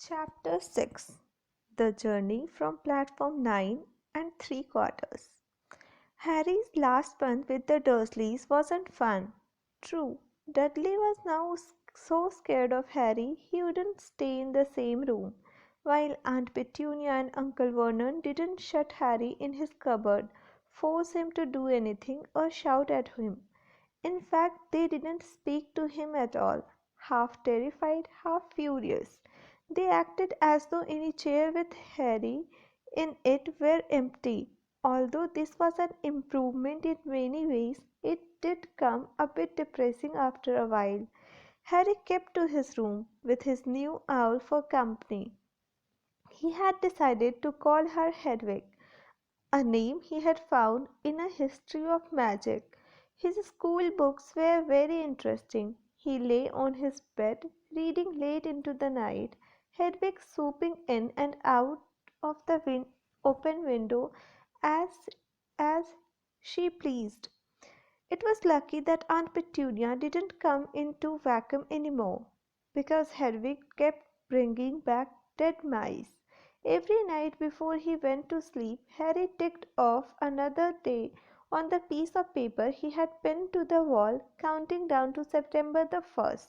Chapter 6. The Journey from Platform 9 and 3 quarters. Harry's last month with the Dursleys wasn't fun. True, Dudley was now so scared of Harry he wouldn't stay in the same room, while Aunt Petunia and Uncle Vernon didn't shut Harry in his cupboard, force him to do anything, or shout at him. In fact, they didn't speak to him at all, half terrified, half furious. They acted as though any chair with Harry in it were empty. Although this was an improvement in many ways, it did come a bit depressing after a while. Harry kept to his room with his new owl for company. He had decided to call her Hedwig, a name he had found in a history of magic. His school books were very interesting. He lay on his bed, reading late into the night, Hedwig swooping in and out of the open window as she pleased. It was lucky that Aunt Petunia didn't come in to vacuum anymore, because Hedwig kept bringing back dead mice. Every night before he went to sleep, Harry ticked off another day on the piece of paper he had pinned to the wall, counting down to September the 1st.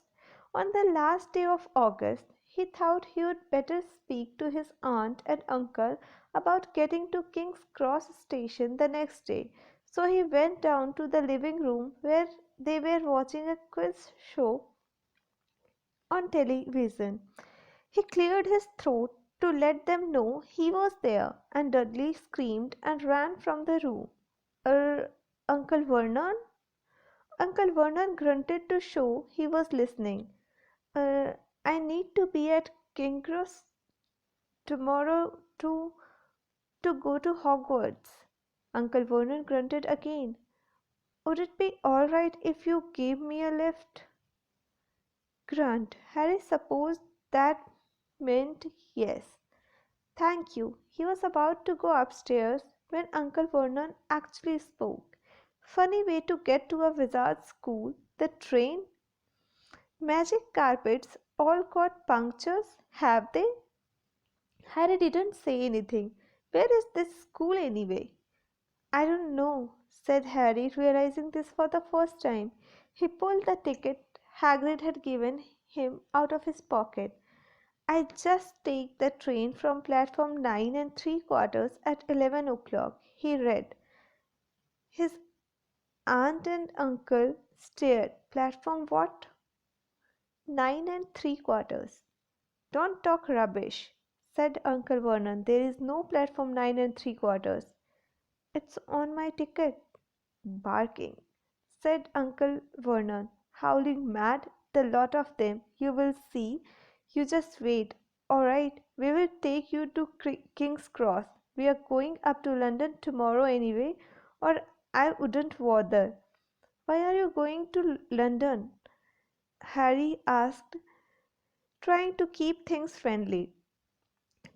On the last day of August, he thought he would better speak to his aunt and uncle about getting to King's Cross station the next day, so he went down to the living room where they were watching a quiz show on television. He cleared his throat to let them know he was there, and Dudley screamed and ran from the room. Er, Uncle Vernon? Uncle Vernon grunted to show he was listening. I need to be at King's Cross tomorrow to go to Hogwarts. Uncle Vernon grunted again. Would it be all right if you gave me a lift? Grunt. Harry supposed that meant yes. Thank you. He was about to go upstairs when Uncle Vernon actually spoke. Funny way to get to a wizard's school. The train? Magic carpets all got punctures, have they? Harry didn't say anything. Where is this school anyway? I don't know, said Harry, realizing this for the first time. He pulled the ticket Hagrid had given him out of his pocket. I just take the train from platform 9 and 3 quarters at 11 o'clock, he read. His aunt and uncle stared. Platform what? 9 and 3 quarters. Don't talk rubbish, said Uncle Vernon. There is no platform 9 and 3 quarters. It's on my ticket. Barking, said Uncle Vernon. Howling mad, the lot of them. You will see. You just wait. All right, we will take you to King's Cross. We are going up to London tomorrow anyway, or I wouldn't bother. Why are you going to London? Harry asked, trying to keep things friendly.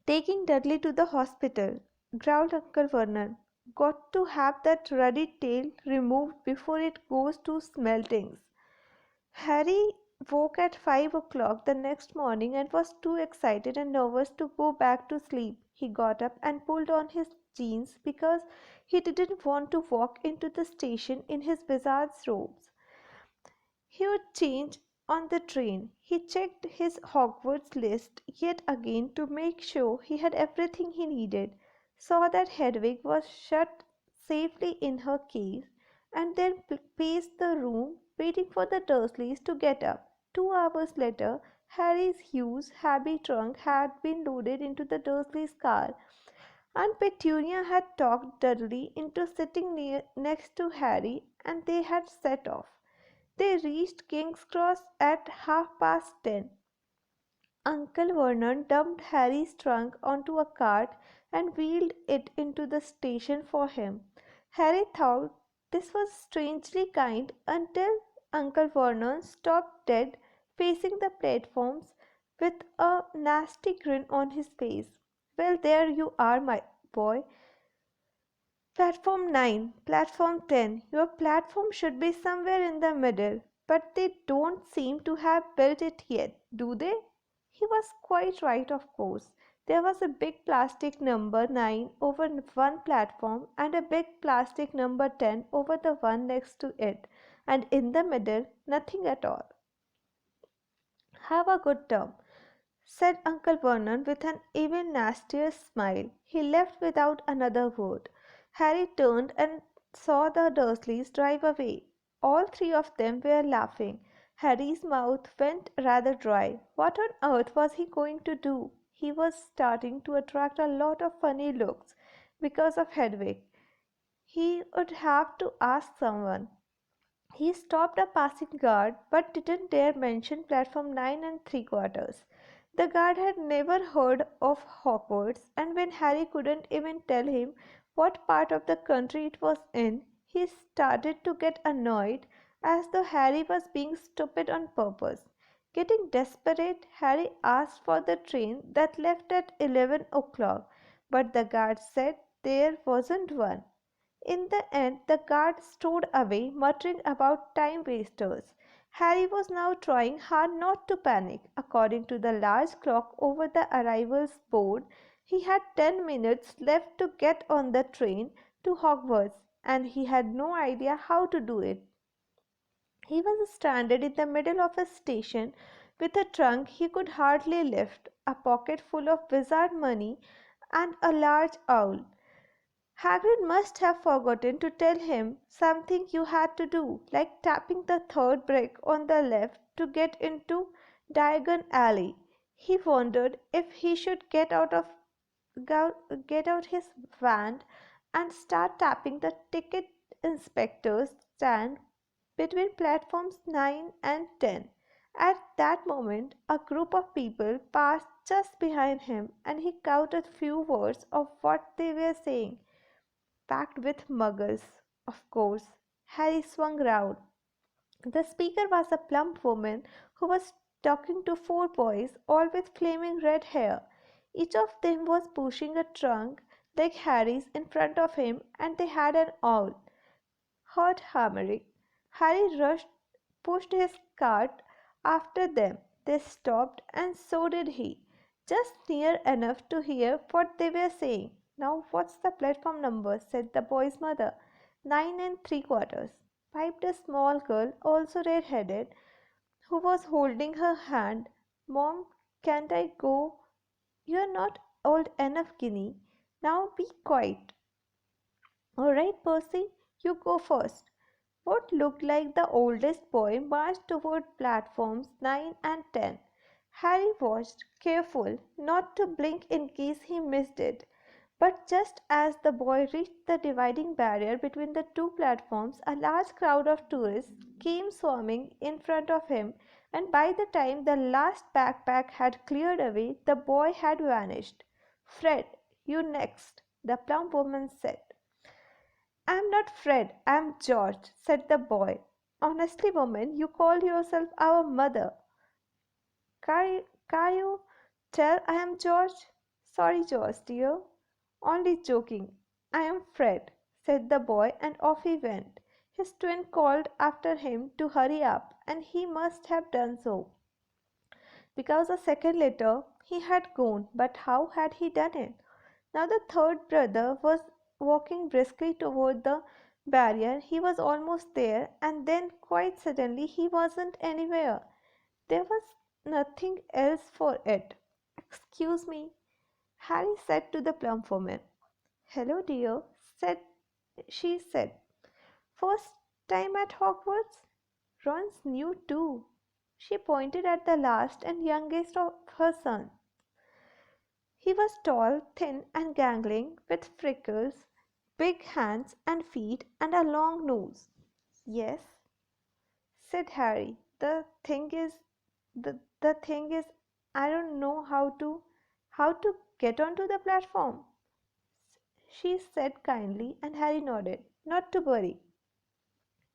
Taking Dudley to the hospital, growled Uncle Vernon. Got to have that ruddy tail removed before it goes to smeltings. Harry woke at 5 o'clock the next morning and was too excited and nervous to go back to sleep. He got up and pulled on his jeans because he didn't want to walk into the station in his wizard's robes. He would change on the train. He checked his Hogwarts list yet again to make sure he had everything he needed, saw that Hedwig was shut safely in her cave, and then paced the room waiting for the Dursleys to get up. 2 hours later, Harry's huge, heavy trunk had been loaded into the Dursleys' car. Aunt Petunia had talked Dudley into sitting next to Harry, and they had set off. They reached King's Cross at 10:30. Uncle Vernon dumped Harry's trunk onto a cart and wheeled it into the station for him. Harry thought this was strangely kind until Uncle Vernon stopped dead facing the platforms with a nasty grin on his face. Well, there you are, my boy. Platform 9, Platform 10. Your platform should be somewhere in the middle, but they don't seem to have built it yet, do they? He was quite right, of course. There was a big plastic number 9 over one platform and a big plastic number 10 over the one next to it, and in the middle, nothing at all. Have a good term, said Uncle Vernon with an even nastier smile. He left without another word. Harry turned and saw the Dursleys drive away. All three of them were laughing. Harry's mouth went rather dry. What on earth was he going to do? He was starting to attract a lot of funny looks because of Hedwig. He would have to ask someone. He stopped a passing guard but didn't dare mention platform 9 and 3/4. The guard had never heard of Hogwarts, and when Harry couldn't even tell him what part of the country it was in, he started to get annoyed as though Harry was being stupid on purpose. Getting desperate, Harry asked for the train that left at 11 o'clock, but the guard said there wasn't one. In the end the guard strode away, muttering about time wasters. Harry was now trying hard not to panic. According to the large clock over the arrivals board, he had 10 minutes left to get on the train to Hogwarts, and he had no idea how to do it. He was stranded in the middle of a station with a trunk he could hardly lift, a pocket full of wizard money, and a large owl. Hagrid must have forgotten to tell him something you had to do, like tapping the third brick on the left to get into Diagon Alley. He wondered if he should get out his wand and start tapping the ticket inspector's stand between platforms 9 and 10. At that moment, a group of people passed just behind him, and he caught a few words of what they were saying. Packed with muggles, of course. Harry swung round. The speaker was a plump woman who was talking to four boys, all with flaming red hair. Each of them was pushing a trunk like Harry's in front of him, and they had an owl. Heard hammering. Harry pushed his cart after them. They stopped, and so did he, just near enough to hear what they were saying. "Now what's the platform number?" said the boy's mother. 9 3/4, piped a small girl, also red-headed, who was holding her hand. "Mom, can't I go?" "You're not old enough, Guinea. Now be quiet." "All right, Percy, you go first." What looked like the oldest boy marched toward platforms 9 and 10. Harry watched, careful not to blink in case he missed it. But just as the boy reached the dividing barrier between the two platforms, a large crowd of tourists came swarming in front of him, and by the time the last backpack had cleared away, the boy had vanished. "Fred, you next," the plump woman said. "I'm not Fred, I'm George," said the boy. "Honestly, woman, you call yourself our mother. Can you tell I am George?" "Sorry, George, dear. Only joking. I am Fred," said the boy, and off he went. His twin called after him to hurry up, and he must have done so, because a second later he had gone. But how had he done it? Now the third brother was walking briskly toward the barrier. He was almost there, and then quite suddenly he wasn't anywhere. There was nothing else for it. "Excuse me," Harry said to the plump woman. "Hello, dear," said she said. "First time at Hogwarts?" Ron's new too. She pointed at the last and youngest of her sons. He was tall, thin, and gangling, with freckles, big hands and feet, and a long nose. "Yes," said Harry. The thing is, I don't know how to get onto the platform," she said kindly, and Harry nodded. "Not to worry,"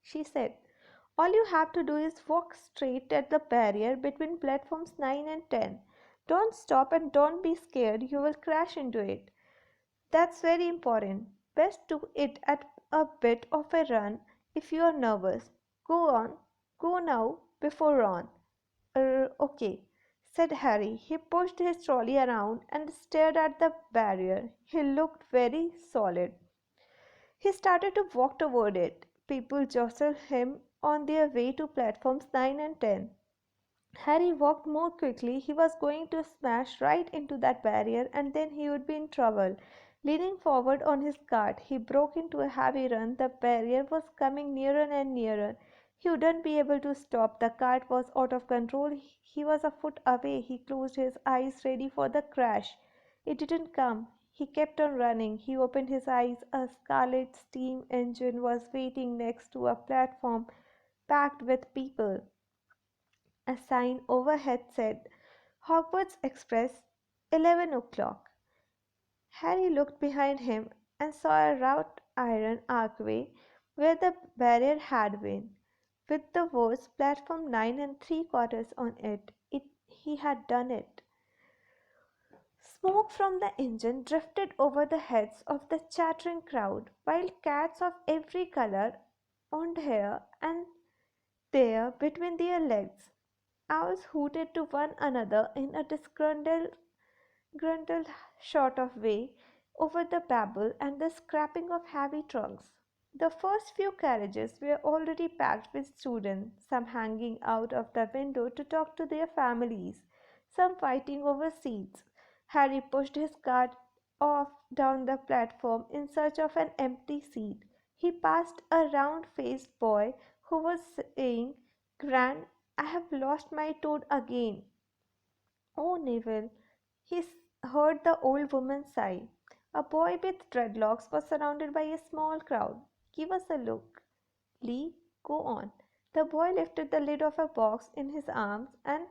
she said. "All you have to do is walk straight at the barrier between platforms 9 and 10. Don't stop and don't be scared you will crash into it. That's very important. Best do it at a bit of a run if you are nervous. Go on, go now before Ron." Okay," said Harry. He pushed his trolley around and stared at the barrier. He looked very solid. He started to walk toward it. People jostled him on their way to platforms 9 and 10. Harry walked more quickly. He was going to smash right into that barrier and then he would be in trouble. Leaning forward on his cart, he broke into a heavy run. The barrier was coming nearer and nearer. He wouldn't be able to stop. The cart was out of control. He was a foot away. He closed his eyes, ready for the crash. It didn't come. He kept on running. He opened his eyes. A scarlet steam engine was waiting next to a platform packed with people. A sign overhead said, "Hogwarts Express, 11 o'clock." Harry looked behind him and saw a wrought iron archway where the barrier had been, with the words "Platform 9 and 3/4" on it. He had done it. Smoke from the engine drifted over the heads of the chattering crowd, while cats of every color owned here and there between their legs. Owls hooted to one another in a disgruntled sort of way over the babble and the scraping of heavy trunks. The first few carriages were already packed with students, some hanging out of the window to talk to their families, some fighting over seats. Harry pushed his cart off down the platform in search of an empty seat. He passed a round faced boy who was saying, "Gran, I have lost my toad again." "Oh, Neville," he heard the old woman sigh. A boy with dreadlocks was surrounded by a small crowd. "Give us a look. Lee, go on." The boy lifted the lid of a box in his arms, and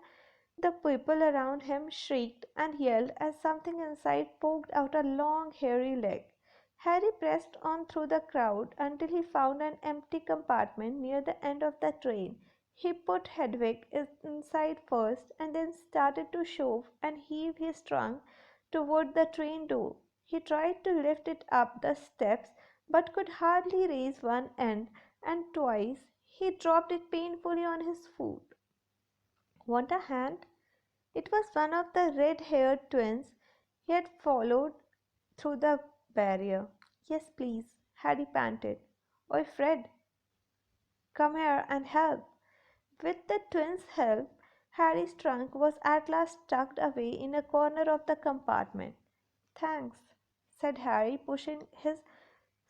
the people around him shrieked and yelled as something inside poked out a long, hairy leg. Harry pressed on through the crowd until he found an empty compartment near the end of the train. He put Hedwig inside first and then started to shove and heave his trunk toward the train door. He tried to lift it up the steps but could hardly raise one end, and twice he dropped it painfully on his foot. "Want a hand?" It was one of the red-haired twins he had followed through the barrier. "Yes, please," Harry panted. "Oi, Fred, come here and help." With the twins' help, Harry's trunk was at last tucked away in a corner of the compartment. "Thanks," said Harry, pushing his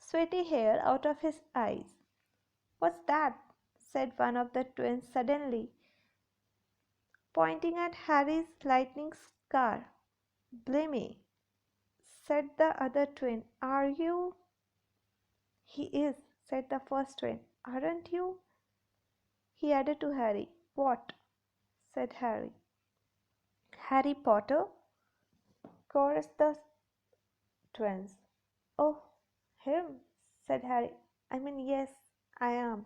sweaty hair out of his eyes. "What's that?" said one of the twins suddenly, pointing at Harry's lightning scar. "Blimey," said the other twin. "Are you—" "He is," said the first twin. "Aren't you?" he added to Harry. "What?" said Harry. "Harry Potter?" chorused the twins. "Oh, him," said Harry. "Yes, I am."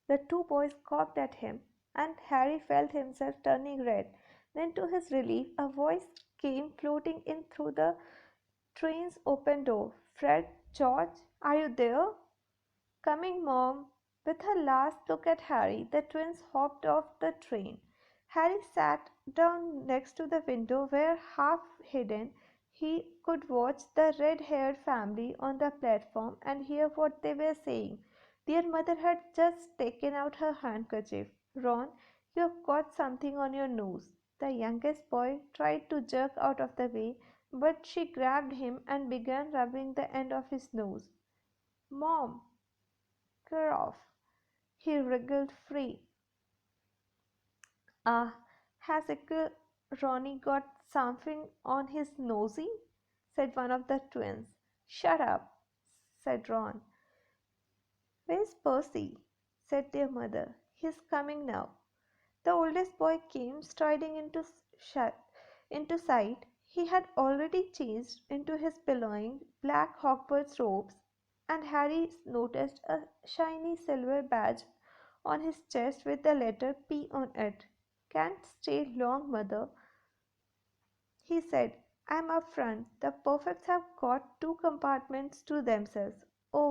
The two boys gawked at him, and Harry felt himself turning red. Then, to his relief, a voice came floating in through the train's open door. "Fred, George, are you there?" "Coming, Mom." With a last look at Harry, the twins hopped off the train. Harry sat down next to the window where, half hidden, he could watch the red-haired family on the platform and hear what they were saying. Their mother had just taken out her handkerchief. "Ron, you've got something on your nose." The youngest boy tried to jerk out of the way, but she grabbed him and began rubbing the end of his nose. "Mom, get off." He wriggled free. "Ah, has Uncle Ronnie got something on his nosy?" said one of the twins. "Shut up," said Ron. "Where's Percy?" said their mother. "He's coming now." The oldest boy came striding into sight. He had already changed into his billowing black Hogwarts robes, and Harry noticed a shiny silver badge on his chest with the letter P on it. "Can't stay long, mother," he said. "I'm up front. The Perfects have got two compartments to themselves." "Oh,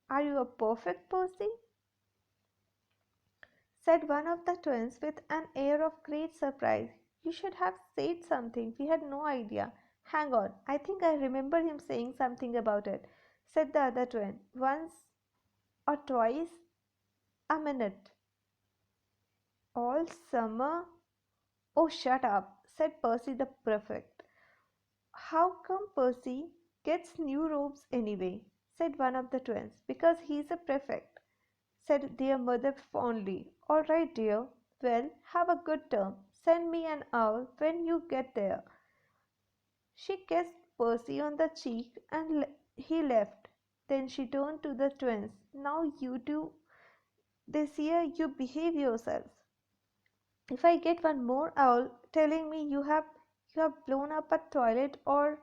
are you a Perfect, Percy?" said one of the twins with an air of great surprise. You should have said something. We had no idea. Hang on, I think I remember him saying something about it, said the other twin. Once or twice a minute. All summer? Oh, shut up, said Percy the prefect. How come Percy gets new robes anyway? Said one of the twins. Because he's a prefect, said their mother fondly. All right, dear. Well, have a good term. Send me an owl when you get there. She kissed Percy on the cheek and he left. Then she turned to the twins. Now you two, this year you behave yourselves. If I get one more owl telling me you have blown up a toilet or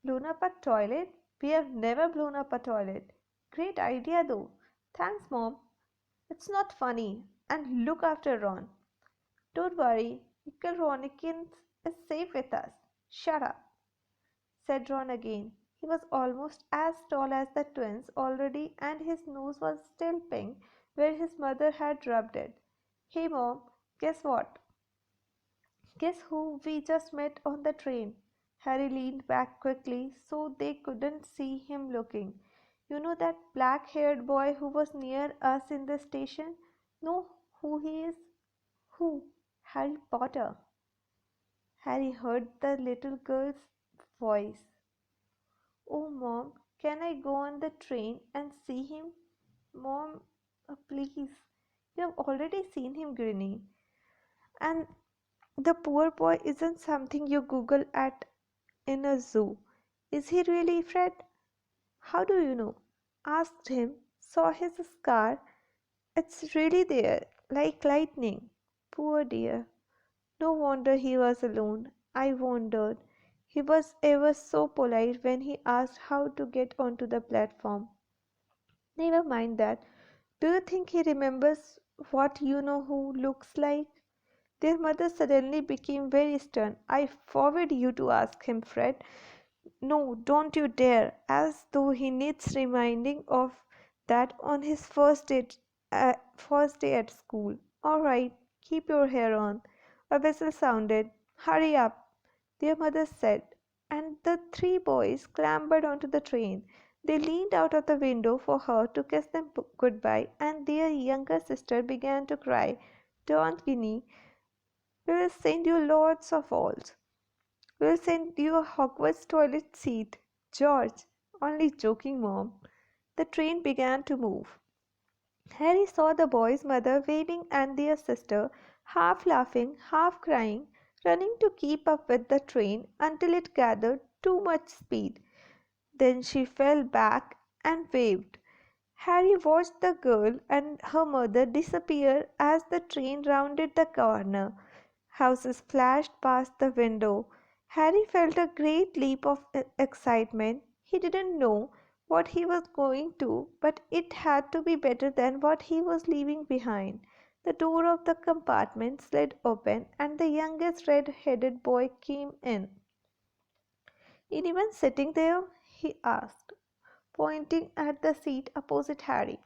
blown up a toilet, we have never blown up a toilet. Great idea though. Thanks, Mom. It's not funny. And look after Ron. Don't worry, Uncle Ronikins is safe with us. Shut up, said Ron again. He was almost as tall as the twins already, and his nose was still pink where his mother had rubbed it. Hey, Mom, guess what? Guess who we just met on the train? Harry leaned back quickly so they couldn't see him looking. You know that black haired boy who was near us in the station? Know who he is? Who? Harry Potter. Harry heard the little girl's voice. Oh, Mom, can I go on the train and see him? Mom, please. You have already seen him grinning. And the poor boy isn't something you Google at in a zoo. Is he really, Fred? How do you know? Asked him, saw his scar. It's really there, like lightning. Poor dear. No wonder he was alone. I wondered. He was ever so polite when he asked how to get onto the platform. Never mind that. Do you think he remembers what you know who looks like? Their mother suddenly became very stern. I forbid you to ask him, Fred. No, don't you dare, as though he needs reminding of that on his first day at school. All right, keep your hair on. A whistle sounded. Hurry up, their mother said, and the three boys clambered onto the train. They leaned out of the window for her to kiss them goodbye, and their younger sister began to cry. Don't, Guinea. We'll send you lots of owls. We'll send you a Hogwarts toilet seat. George. Only joking, Mom. The train began to move. Harry saw the boy's mother waving and their sister, half laughing, half crying, running to keep up with the train until it gathered too much speed. Then she fell back and waved. Harry watched the girl and her mother disappear as the train rounded the corner. Houses flashed past the window. Harry felt a great leap of excitement. He didn't know what he was going to, but it had to be better than what he was leaving behind. The door of the compartment slid open and the youngest red-headed boy came in. Anyone sitting there? He asked, pointing at the seat opposite Harry.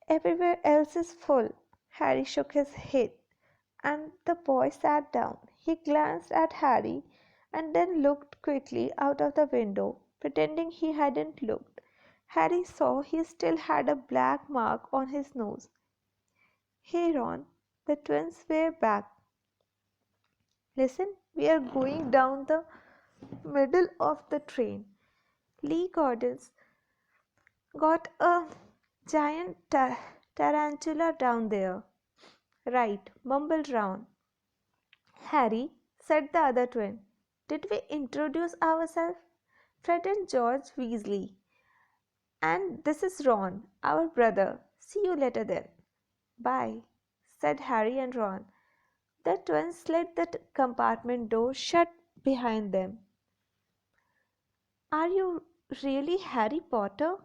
Everywhere else is full. Harry shook his head, and the boy sat down. He glanced at Harry and then looked quickly out of the window, pretending he hadn't looked. Harry saw he still had a black mark on his nose. Hey, Ron, the twins were back. Listen, we are going down the middle of the train. Lee Gordon's got a giant tarantula down there. Right, mumbled Ron. Harry, said the other twin. Did we introduce ourselves? Fred and George Weasley. And this is Ron, our brother. See you later then. Bye, said Harry and Ron. The twins slid the compartment door shut behind them. Are you really Harry Potter?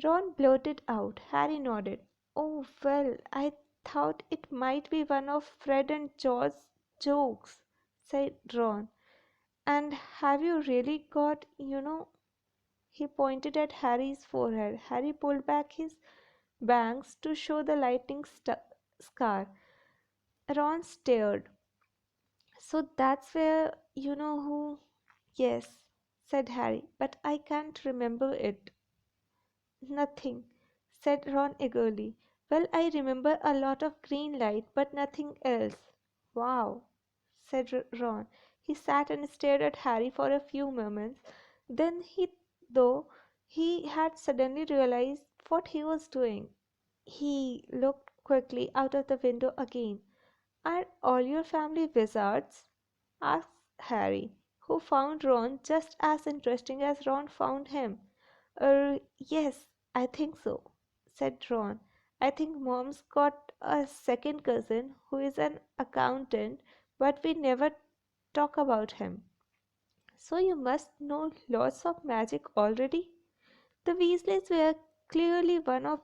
Ron blurted out. Harry nodded. Oh, well, I thought it might be one of Fred and George's jokes, said Ron. And have you really got. He pointed at Harry's forehead. Harry pulled back his bangs to show the lightning scar. Ron stared. So that's where you know who. Yes, said Harry, but I can't remember it. Nothing, said Ron eagerly. Well, I remember a lot of green light, but nothing else. Wow, said Ron. He sat and stared at Harry for a few moments. Then though he had suddenly realized what he was doing. He looked quickly out of the window again. Are all your family wizards? Asked Harry, who found Ron just as interesting as Ron found him. Yes, I think so, said Ron. I think Mom's got a second cousin who is an accountant, but we never talk about him. So you must know lots of magic already? The Weasleys were clearly one of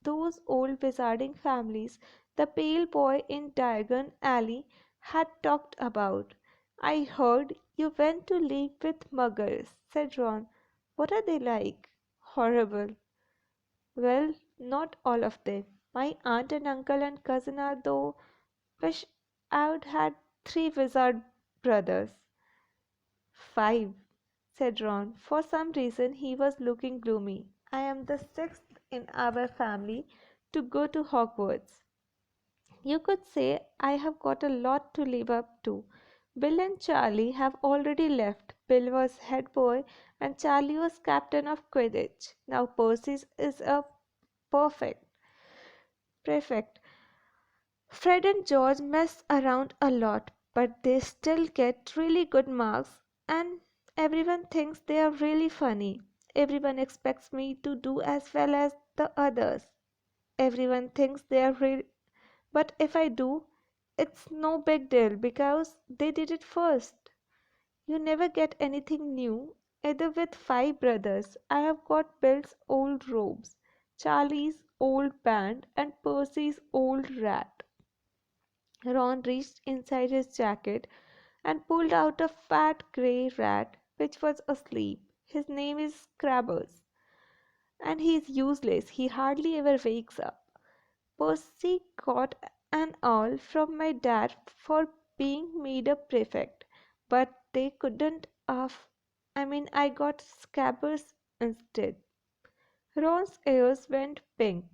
those old wizarding families the pale boy in Diagon Alley had talked about. I heard you went to live with muggles, said Ron. What are they like? Horrible. Well, not all of them. My aunt and uncle and cousin are though. Wish I'd had three wizard brothers. Five, said Ron. For some reason he was looking gloomy. I am the sixth in our family to go to Hogwarts. You could say I have got a lot to live up to. Bill and Charlie have already left. Bill was head boy and Charlie was captain of Quidditch. Now Percy is a perfect prefect. Fred and George mess around a lot, but they still get really good marks and everyone thinks they are really funny. Everyone expects me to do as well as the others. Everyone thinks they are really, but if I do, it's no big deal because they did it first. You never get anything new, either with five brothers. I have got Bill's old robes, Charlie's old band, and Percy's old rat. Ron reached inside his jacket and pulled out a fat grey rat which was asleep. His name is Scrabbers, and he is useless. He hardly ever wakes up. Percy got an owl from my dad for being made a prefect, but they couldn't I got Scabbers instead. Ron's ears went pink.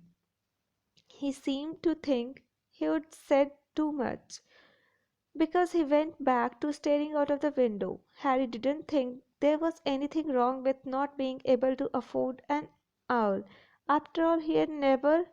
He seemed to think he'd said too much, because he went back to staring out of the window. Harry didn't think there was anything wrong with not being able to afford an owl. After all, he had never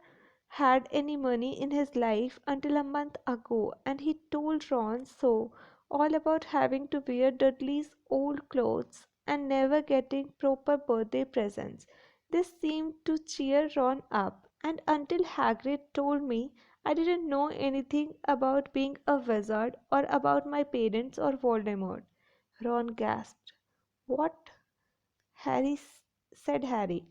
had any money in his life until a month ago, and he told Ron so, all about having to wear Dudley's old clothes and never getting proper birthday presents. This seemed to cheer Ron up, and until Hagrid told me I didn't know anything about being a wizard or about my parents or Voldemort. Ron gasped. What? Said Harry.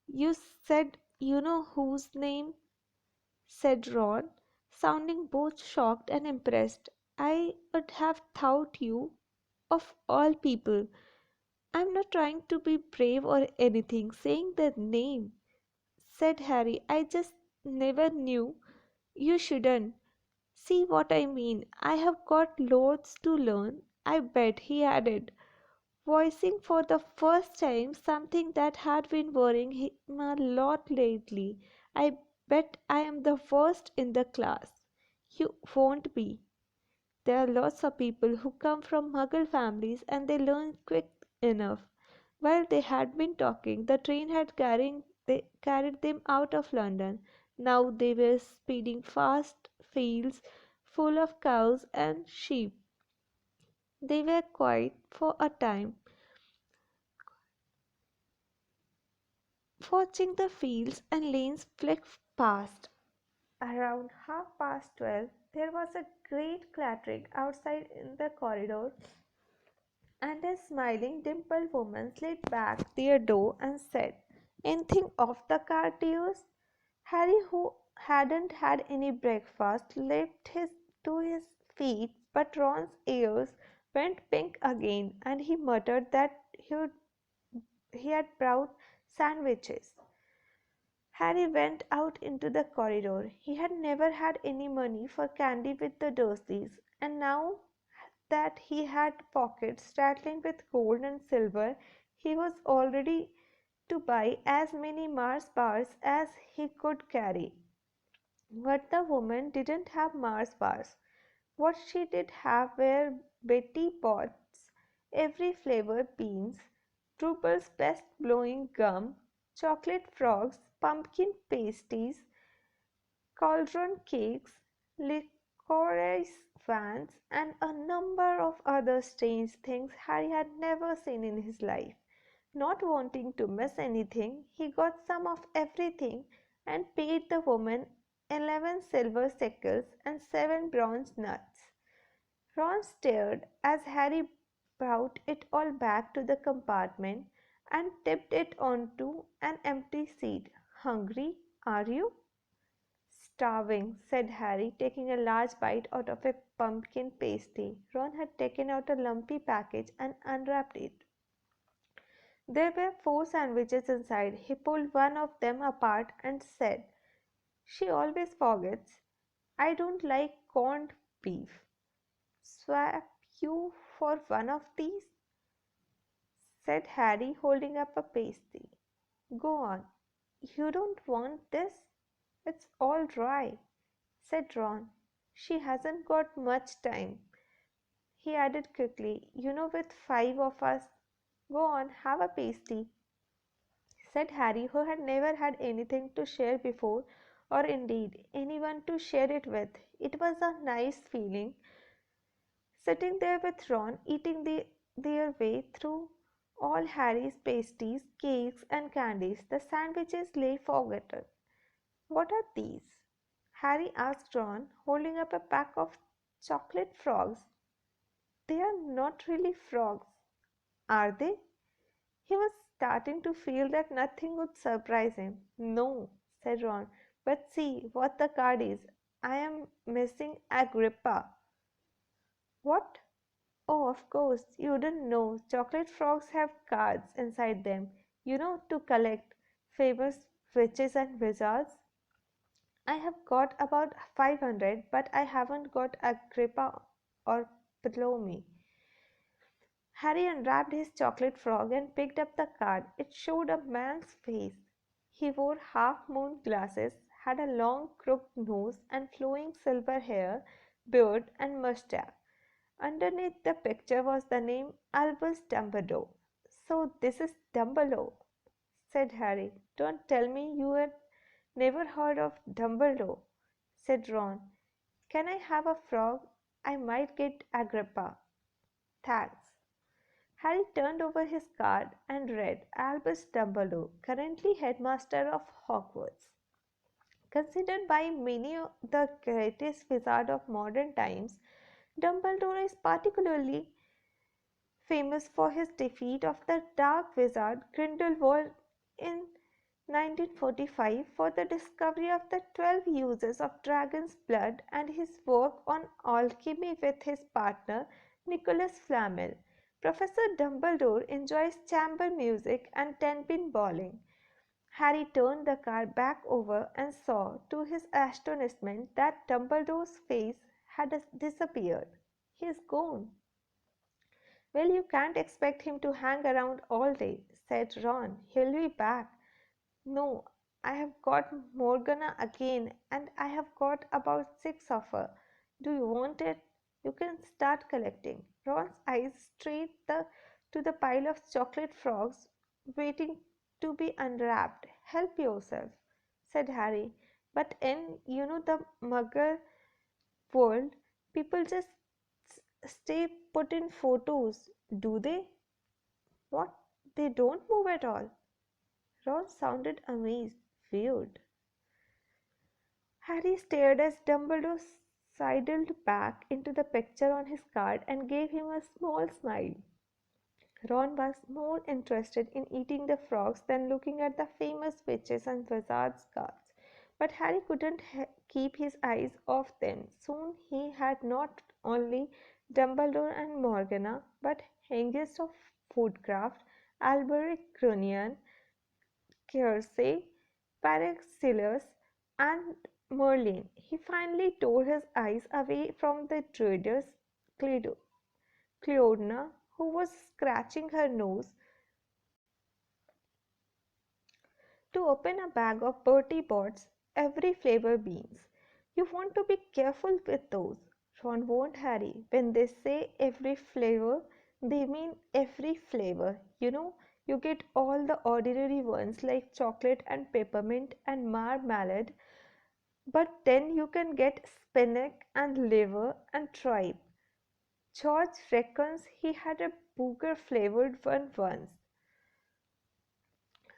You said you know whose name? Said Ron, sounding both shocked and impressed. I would have thought you, of all people. I'm not trying to be brave or anything, saying the name, said Harry. I just never knew. You shouldn't. See what I mean? I have got loads to learn, I bet, he added, voicing for the first time something that had been worrying him a lot lately. I bet I am the worst in the class. You won't be. There are lots of people who come from muggle families and they learn quick enough. While they had been talking, the train had carried them out of London. Now they were speeding past fields full of cows and sheep. They were quiet for a time, watching the fields and lanes flick past. Around 12:30, there was a great clattering outside in the corridor, and a smiling, dimpled woman slid back their door and said, anything off the cart, dears? Harry, who hadn't had any breakfast, leaped to his feet, but Ron's ears went pink again, and he muttered that he had brought sandwiches. Harry went out into the corridor. He had never had any money for candy with the Dursleys, And now that he had pockets rattling with gold and silver, he was all ready to buy as many Mars bars as he could carry. But the woman didn't have Mars bars. What she did have were Betty Bott's every flavor beans, Trooper's best blowing gum, chocolate frogs, pumpkin pasties, cauldron cakes, licorice vans, and a number of other strange things Harry had never seen in his life. Not wanting to miss anything, he got some of everything and paid the woman 11 silver shekels and 7 bronze nuts. Ron stared as Harry brought it all back to the compartment and tipped it onto an empty seat. Hungry, are you? Starving, said Harry, taking a large bite out of a pumpkin pasty. Ron had taken out a lumpy package and unwrapped it. There were 4 sandwiches inside. He pulled one of them apart and said, "She always forgets. I don't like corned beef. Swap you for one of these?" said Harry, holding up a pasty. "Go on. You don't want this? It's all dry," said Ron. "She hasn't got much time," he added quickly. "You know, with 5 of us. Go on, have a pasty," said Harry, who had never had anything to share before, or indeed anyone to share it with. It was a nice feeling, sitting there with Ron, eating their way through all Harry's pasties, cakes, and candies. The sandwiches lay forgotten. "What are these?" Harry asked Ron, holding up a pack of chocolate frogs. "They are not really frogs, are they?" He was starting to feel that nothing would surprise him. "No," said Ron, "but see what the card is. I am missing Agrippa." "What?" "Oh, of course, you didn't know. Chocolate frogs have cards inside them, to collect famous witches and wizards. I have got about 500, but I haven't got Agrippa or Ptolemy." Harry unwrapped his chocolate frog and picked up the card. It showed a man's face. He wore half-moon glasses, had a long crooked nose and flowing silver hair, beard and mustache. Underneath the picture was the name Albus Dumbledore. "So this is Dumbledore," said Harry. "Don't tell me you had never heard of Dumbledore," said Ron. "Can I have a frog? I might get Agrippa." "Thanks." Harry turned over his card and read Albus Dumbledore, currently headmaster of Hogwarts. Considered by many the greatest wizard of modern times, Dumbledore is particularly famous for his defeat of the dark wizard Grindelwald in 1945, for the discovery of the 12 uses of dragon's blood, and his work on alchemy with his partner Nicholas Flamel. Professor Dumbledore enjoys chamber music and ten-pin bowling. Harry turned the card back over and saw, to his astonishment, that Dumbledore's face had disappeared. "He's gone." "Well, you can't expect him to hang around all day," said Ron. "He'll be back." "No, I have got Morgana again, and I have got about 6 of her. Do you want it? You can start collecting." Ron's eyes strayed to the pile of chocolate frogs waiting to be unwrapped. "Help yourself," said Harry. "But in, the Muggle world, people just stay put in photos, do they?" "What? They don't move at all?" Ron sounded amazed. "Weird." Harry stared as Dumbledore sidled back into the picture on his card and gave him a small smile. Ron was more interested in eating the frogs than looking at the famous witches and wizards cards, but Harry couldn't keep his eyes off them. Soon he had not only Dumbledore and Morgana, but Hengist of Woodcraft, Alberic Grunion, Circe, Paraxylus, and Merlin. He finally tore his eyes away from the druidess Cleodna, who was scratching her nose to open a bag of Bertie Bott's every flavor beans. You want to be careful with those, Ron warned Harry. When they say every flavor, they mean every flavor. You get all the ordinary ones like chocolate and peppermint and marmalade, but then you can get spinach and liver and tripe. George reckons he had a booger flavored one once.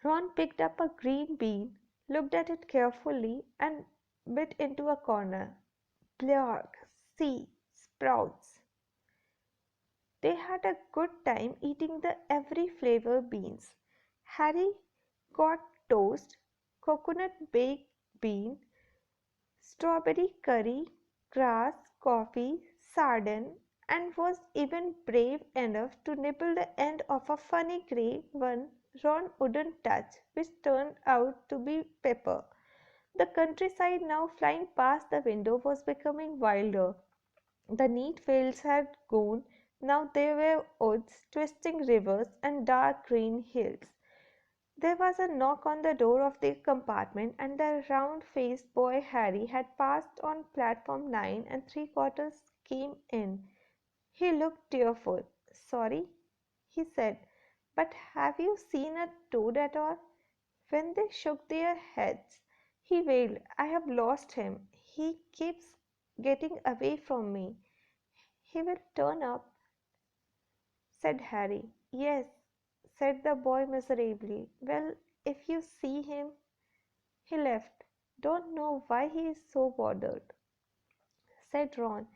Ron picked up a green bean, looked at it carefully, and bit into a corner. Blarg, see, sprouts. They had a good time eating the every flavor beans. Harry got toast, coconut baked bean, strawberry curry, grass, coffee, sardine, and was even brave enough to nibble the end of a funny grey one Ron wouldn't touch, which turned out to be pepper. The countryside now flying past the window was becoming wilder. The neat fields had gone, now there were woods, twisting rivers, and dark green hills. There was a knock on the door of the compartment, and the round-faced boy Harry had passed on platform 9 3/4 came in. He looked tearful. "Sorry," he said, "but have you seen a toad at all?" When they shook their heads, he wailed, "I have lost him. He keeps getting away from me." "He will turn up," said Harry. "Yes," said the boy miserably. "Well, if you see him." He left. "Don't know why he is so bothered," said Ron.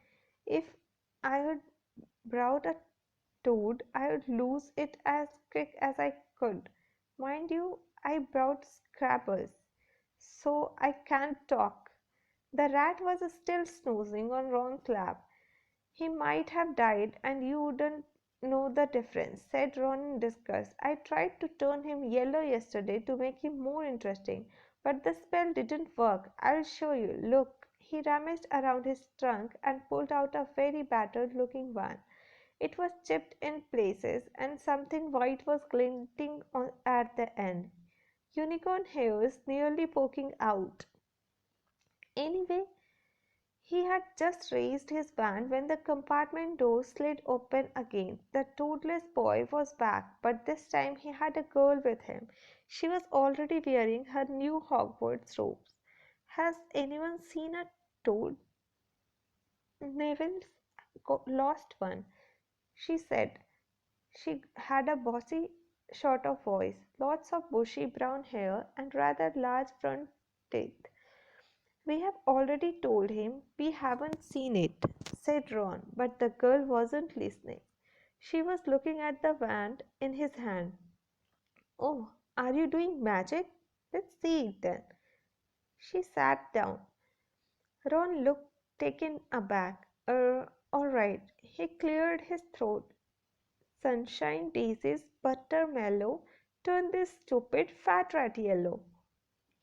"If I had brought a toad, I would lose it as quick as I could. Mind you, I brought Scrappers, so I can't talk." The rat was still snoozing on Ron's lap. "He might have died and you wouldn't know the difference," said Ron in disgust. "I tried to turn him yellow yesterday to make him more interesting, but the spell didn't work. I'll show you. Look." He rummaged around his trunk and pulled out a very battered looking one. It was chipped in places and something white was glinting at the end. Unicorn hairs nearly poking out. Anyway, he had just raised his band when the compartment door slid open again. The toadless boy was back, but this time he had a girl with him. She was already wearing her new Hogwarts robes. "Has anyone seen a toad?" "Neville's lost one," she said. She had a bossy sort of voice, lots of bushy brown hair, and rather large front teeth. "We have already told him we haven't seen it," said Ron, but the girl wasn't listening. She was looking at the wand in his hand. "Oh, are you doing magic? Let's see it then." She sat down. Ron looked taken aback. All right." He cleared his throat. "Sunshine Daisies Buttermellow turned this stupid fat rat yellow."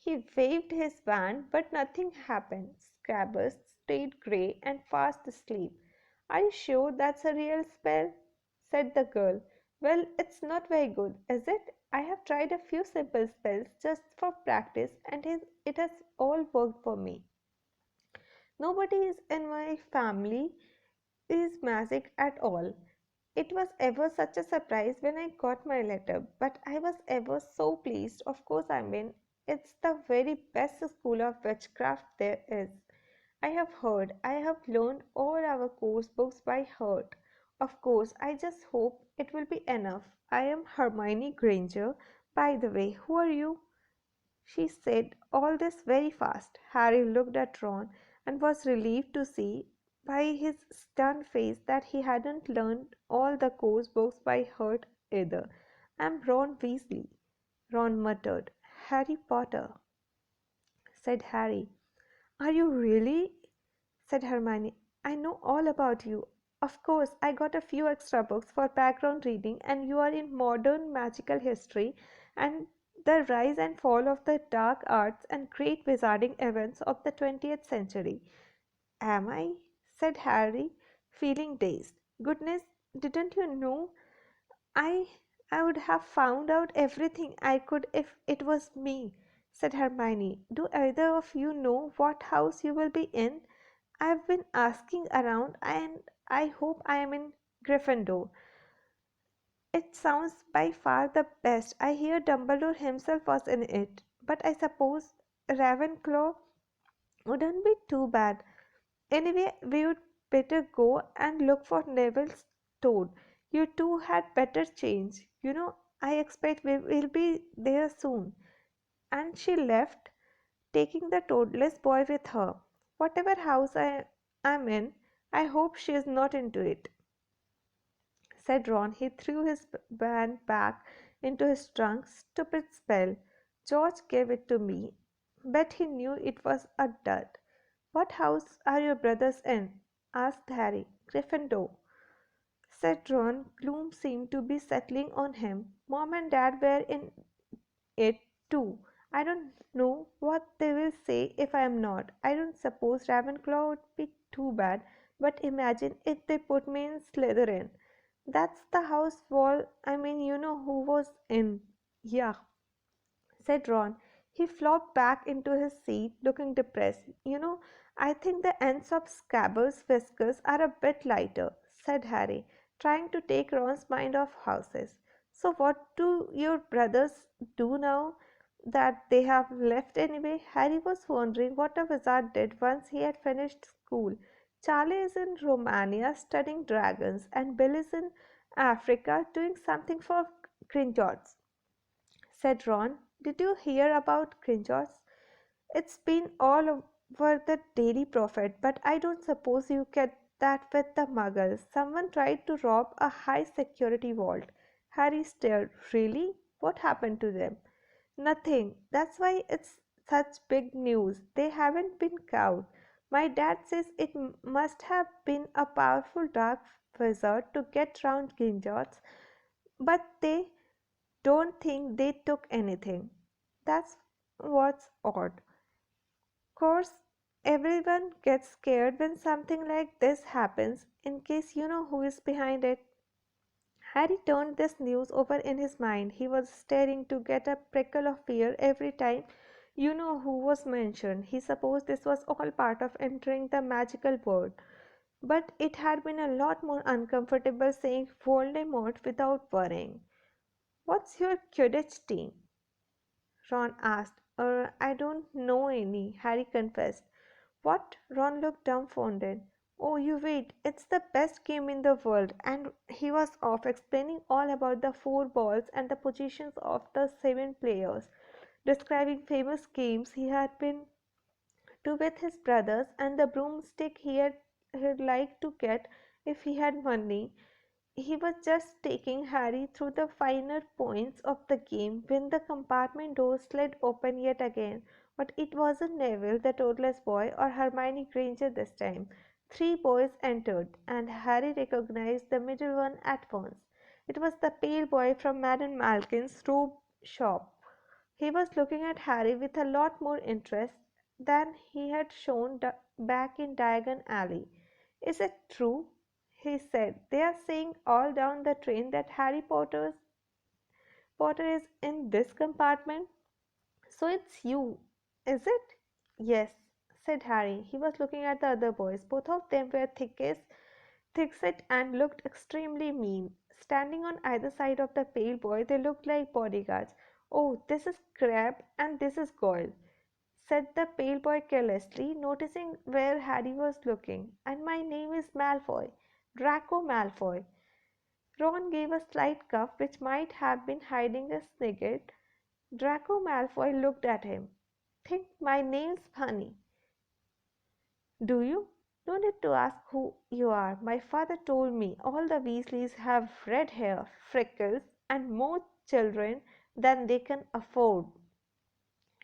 He waved his wand, but nothing happened. Scrabbers stayed grey and fast asleep. "Are you sure that's a real spell?" said the girl. "Well, it's not very good, is it? I have tried a few simple spells just for practice, and it has all worked for me. Nobody is in my family is magic at all. It was ever such a surprise when I got my letter, but I was ever so pleased. Of course, I mean, it's the very best school of witchcraft there is. I have heard, I have learned all our course books by heart. Of course, I just hope it will be enough. I am Hermione Granger. By the way, who are you?" She said all this very fast. Harry looked at Ron and was relieved to see by his stern face that he hadn't learned all the course books by heart either. "I'm Ron Weasley," Ron muttered. "Harry Potter," said Harry. "Are you really?" said Hermione. "I know all about you. Of course, I got a few extra books for background reading, and you are in modern magical history, and The rise and fall of the dark arts and great wizarding events of the 20th century. Am I? Said Harry, feeling dazed. Goodness, didn't you know? I I would have found out everything I could if it was me, said Hermione. Do either of you know what house you will be in? I've been asking around and I hope I am in Gryffindor. It sounds by far the best. I hear Dumbledore himself was in it, but I suppose Ravenclaw wouldn't be too bad. Anyway, we would better go and look for Neville's toad. You two had better change. I expect we will be there soon. And she left, taking the toadless boy with her. Whatever house I am in, I hope she is not into it, said Ron. He threw his band back into his trunk. Stupid spell. George gave it to me. Bet he knew it was a dud. What house are your brothers in? Asked Harry. Gryffindor, said Ron. Gloom seemed to be settling on him. Mom and Dad were in it too. I don't know what they will say if I am not. I don't suppose Ravenclaw would be too bad, but imagine if they put me in Slytherin. That's the house wall. I mean, you know who was in. Yeah, said Ron. He flopped back into his seat, looking depressed. I think the ends of Scabbers' whiskers are a bit lighter, said Harry, trying to take Ron's mind off houses. So, what do your brothers do now that they have left anyway? Harry was wondering what a wizard did once he had finished school. Charlie is in Romania studying dragons, and Bill is in Africa doing something for Gringotts, said Ron. Did you hear about Gringotts? It's been all over the Daily Prophet, but I don't suppose you get that with the muggles. Someone tried to rob a high security vault. Harry stared. Really? What happened to them? Nothing. That's why it's such big news. They haven't been caught. My dad says it must have been a powerful dark wizard to get round Gringotts, but they don't think they took anything. That's what's odd. Course, everyone gets scared when something like this happens, in case you know who is behind it. Harry turned this news over in his mind. He was staring to get a prickle of fear every time you know who was mentioned. He supposed this was all part of entering the magical world. But it had been a lot more uncomfortable saying Voldemort without worrying. What's your Quidditch team? Ron asked. I don't know any, Harry confessed. What? Ron looked dumbfounded. Oh, you wait, it's the best game in the world. And he was off explaining all about the four balls and the positions of the seven players, describing famous games he had been to with his brothers and the broomstick he'd like to get if he had money. He was just taking Harry through the finer points of the game when the compartment door slid open yet again. But it wasn't Neville, the toddler's boy, or Hermione Granger this time. Three boys entered, and Harry recognized the middle one at once. It was the pale boy from Madame Malkin's robe shop. He was looking at Harry with a lot more interest than he had shown back in Diagon Alley. Is it true? He said. They are saying all down the train that Potter is in this compartment. So it's you, is it? Yes, said Harry. He was looking at the other boys. Both of them were thick-set and looked extremely mean. Standing on either side of the pale boy, they looked like bodyguards. Oh, this is Crabbe and this is Goyle, said the pale boy carelessly, noticing where Harry was looking. And my name is Malfoy, Draco Malfoy. Ron gave a slight cough which might have been hiding a snigger. Draco Malfoy looked at him. Think my name's funny, do you? No need to ask who you are. My father told me all the Weasleys have red hair, freckles, and more children than they can afford.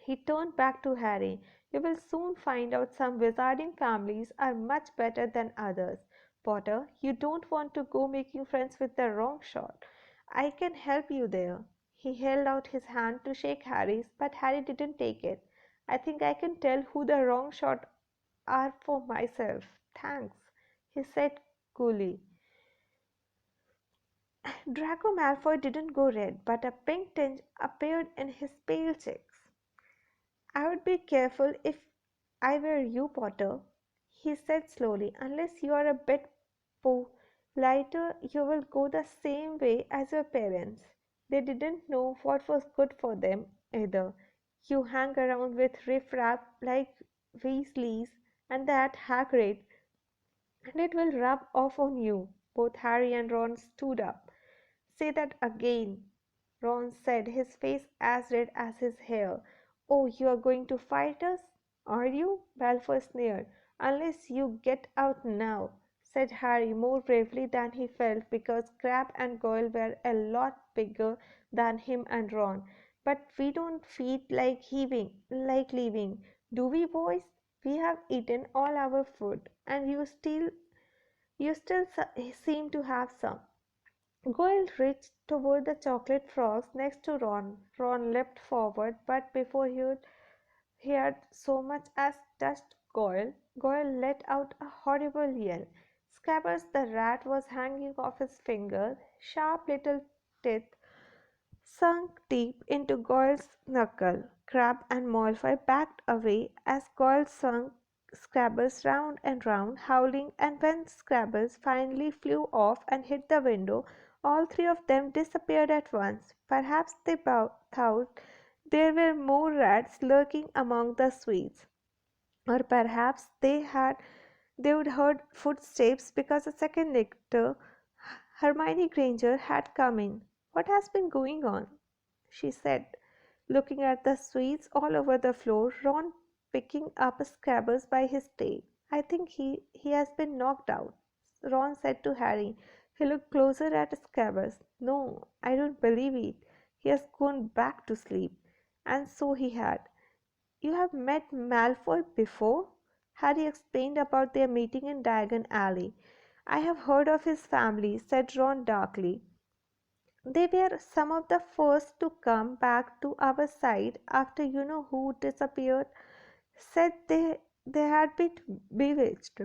He turned back to Harry. You will soon find out some wizarding families are much better than others. Potter, you don't want to go making friends with the wrong sort. I can help you there. He held out his hand to shake Harry's, but Harry didn't take it. I think I can tell who the wrong shot are for myself. Thanks, he said coolly. Draco Malfoy didn't go red, but a pink tinge appeared in his pale cheeks. I would be careful if I were you, Potter, he said slowly. Unless you are a bit politer, you will go the same way as your parents. They didn't know what was good for them either. You hang around with riffraff like Weasleys and that Hagrid, and it will rub off on you. Both Harry and Ron stood up. Say that again, Ron said, his face as red as his hair. Oh, you are going to fight us? Are you? Malfoy sneered. Unless you get out now, said Harry more bravely than he felt because Crabbe and Goyle were a lot bigger than him and Ron. But we don't feel like leaving, do we, boys? We have eaten all our food, and you still seem to have some. Goyle reached toward the chocolate frogs next to Ron. Ron leapt forward, but before he had so much as touched Goyle, Goyle let out a horrible yell. Scabbers the rat was hanging off his finger, sharp little teeth sunk deep into Goyle's knuckle. Crabbe and Malfoy backed away as Goyle swung Scrabbers round and round, howling, and when Scrabbers finally flew off and hit the window, all three of them disappeared at once. Perhaps they thought there were more rats lurking among the sweets, or perhaps they would heard footsteps because a second later Hermione Granger had come in. What has been going on? She said, looking at the sweets all over the floor, Ron picking up Scabbers by his tail. I think he has been knocked out, Ron said to Harry. He looked closer at Scabbers. No, I don't believe it. He has gone back to sleep. And so he had. You have met Malfoy before? Harry explained about their meeting in Diagon Alley. I have heard of his family, said Ron darkly. They were some of the first to come back to our side after you know who disappeared. Said they had been bewitched.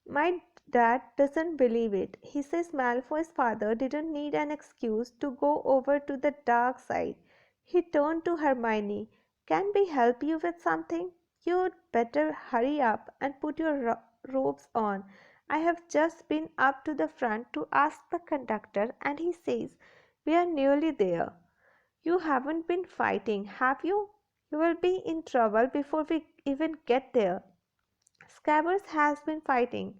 My dad doesn't believe it. He says Malfoy's father didn't need an excuse to go over to the dark side. He turned to Hermione. Can we help you with something? You'd better hurry up and put your robes on. I have just been up to the front to ask the conductor, and he says we are nearly there. You haven't been fighting, have you? You will be in trouble before we even get there. Scabbers has been fighting,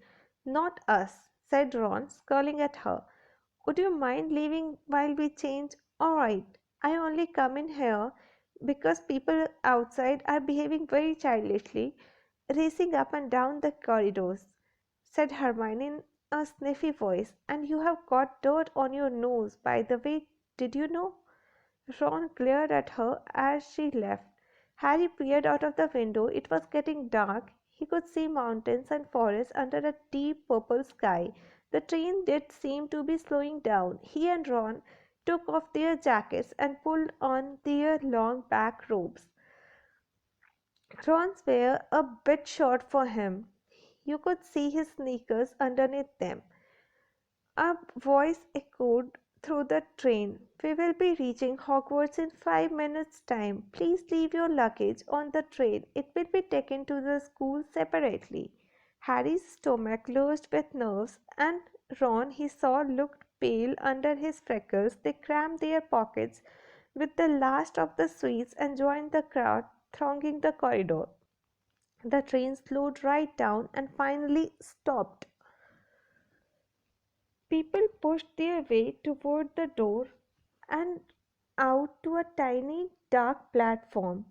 not us, said Ron, scowling at her. Would you mind leaving while we change? All right, I only come in here because people outside are behaving very childishly, racing up and down the corridors, said Hermione in a sniffy voice. And you have got dirt on your nose, by the way, did you know? Ron glared at her as she left. Harry peered out of the window. It was getting dark. He could see mountains and forests under a deep purple sky. The train did seem to be slowing down. He and Ron took off their jackets and pulled on their long back robes. Ron's were a bit short for him. You could see his sneakers underneath them. A voice echoed through the train. We will be reaching Hogwarts in 5 minutes' time. Please leave your luggage on the train. It will be taken to the school separately. Harry's stomach lurched with nerves, and Ron, he saw, looked pale under his freckles. They crammed their pockets with the last of the sweets and joined the crowd thronging the corridor. The train slowed right down and finally stopped. People pushed their way toward the door and out to a tiny, dark platform.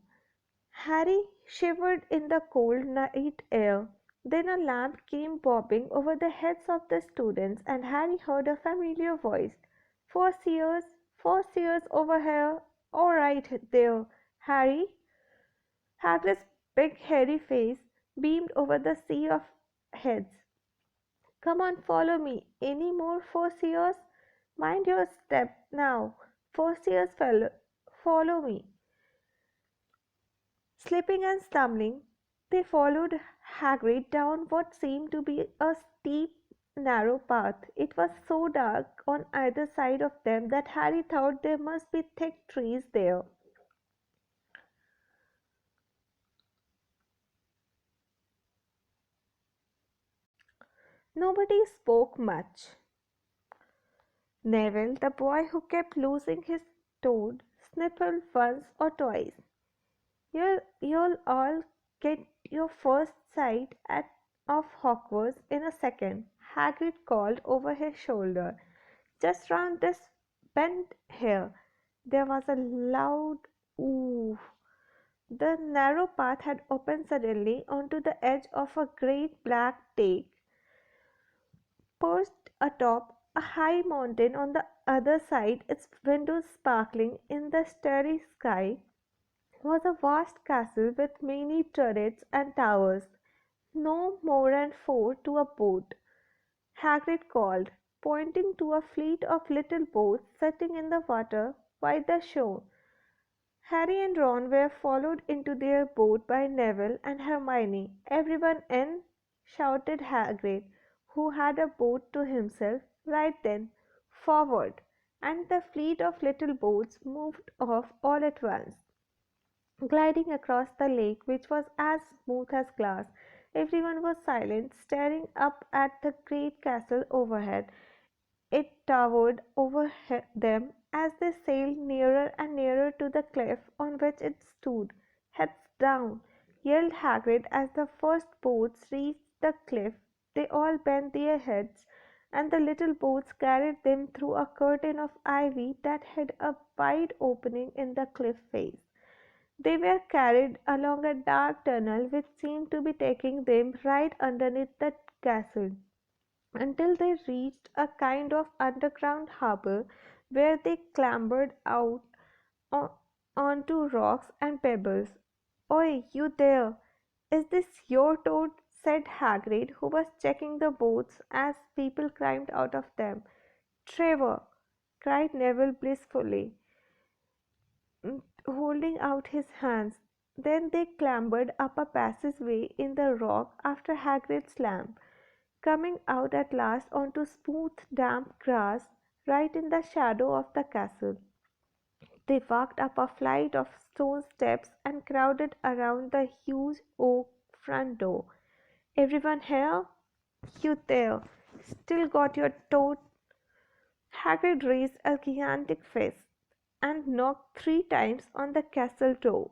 Harry shivered in the cold night air. Then a lamp came bobbing over the heads of the students, and Harry heard a familiar voice. Four seers over here. All right there, Harry. Hagrid's big hairy face beamed over the sea of heads. Come on, follow me. Any more 4 seers? Mind your step now, 4 seers fellow. Follow me. Slipping and stumbling, they followed Hagrid down what seemed to be a steep, narrow path. It was so dark on either side of them that Harry thought there must be thick trees there. Nobody spoke much. Neville, the boy who kept losing his toad, sniffled once or twice. You'll all get your first sight of Hogwarts in a second, Hagrid called over his shoulder. Just round this bend here. There was a loud ooh. The narrow path had opened suddenly onto the edge of a great black lake, perched atop a high mountain on the other side, its windows sparkling in the starry sky, was a vast castle with many turrets and towers, no more than four to a boat. Hagrid called, pointing to a fleet of little boats sitting in the water by the shore. Harry and Ron were followed into their boat by Neville and Hermione. "Everyone in!" shouted Hagrid, who had a boat to himself. Right then, forward! And the fleet of little boats moved off all at once, gliding across the lake, which was as smooth as glass. Everyone was silent, staring up at the great castle overhead. It towered over them as they sailed nearer and nearer to the cliff on which it stood. "Heads down!" yelled Hagrid as the first boats reached the cliff. They all bent their heads, and the little boats carried them through a curtain of ivy that hid a wide opening in the cliff face. They were carried along a dark tunnel which seemed to be taking them right underneath the castle, until they reached a kind of underground harbour where they clambered out on, onto rocks and pebbles. "Oi, you there! Is this your toad?" said Hagrid, who was checking the boats as people climbed out of them. "Trevor!" cried Neville blissfully, holding out his hands. Then they clambered up a passageway in the rock after Hagrid's lamp, coming out at last onto smooth, damp grass right in the shadow of the castle. They walked up a flight of stone steps and crowded around the huge oak front door. "Everyone here? You there? Still got your toad?" Hagrid raised a gigantic fist and knocked 3 times on the castle door.